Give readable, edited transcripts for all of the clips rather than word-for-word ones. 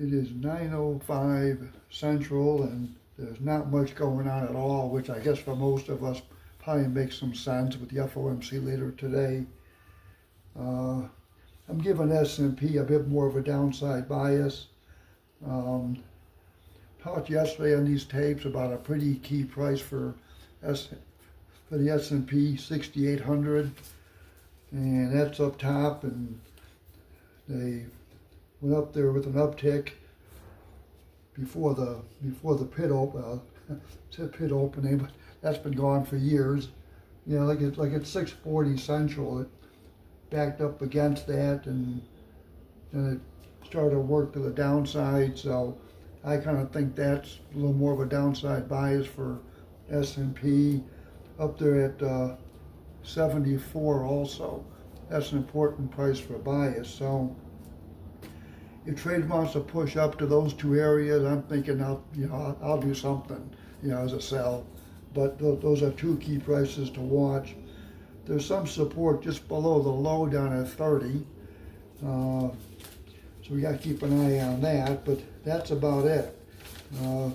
It is 9:05 Central, and there's not much going on at all, which I guess for most of us probably makes some sense with the FOMC later today. I'm giving S&P a bit more of a downside bias. Talked yesterday on these tapes about a pretty key price for the S&P 6,800, and that's up top, and they went up there with an uptick before the pit opening, but that's been gone for years. You know, like at 640 Central, it backed up against that, and then it started to work to the downside. So I kind of think that's a little more of a downside bias for S&P. Up there at 74 also. That's an important price for bias. So if trade wants to push up to those two areas, I'm thinking I'll do something, as a sell. But those are two key prices to watch. There's some support just below the low down at 30. So we got to keep an eye on that, but that's about it.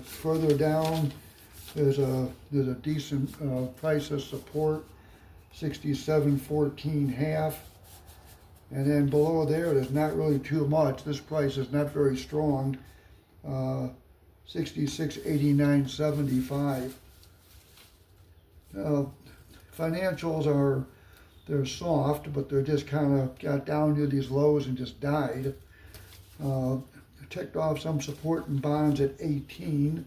Further down, there's a decent price of support, 67.14 half. And then below there's not really too much. This price is not very strong. 66.89.75. Financials they're soft, but they're just kind of got down to these lows and just died. Ticked off some support in bonds at 18.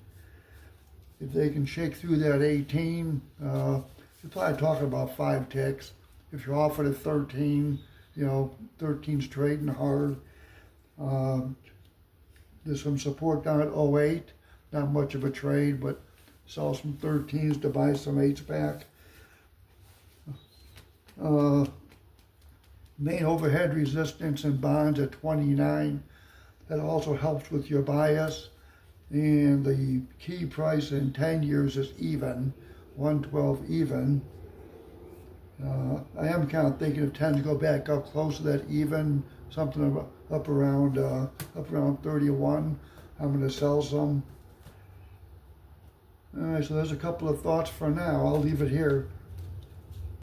If they can shake through that 18, you're probably talking about 5 ticks. If you're offered at 13, 13's trading hard. There's some support down at 08. Not much of a trade, but sell some 13s to buy some 8s back. Main overhead resistance in bonds at 29. That also helps with your bias. And the key price in 10 years is even, 112 even. I am kind of thinking if 10s go back up close to that even, something up around 31, I'm going to sell some. All right, so there's a couple of thoughts for now. I'll leave it here.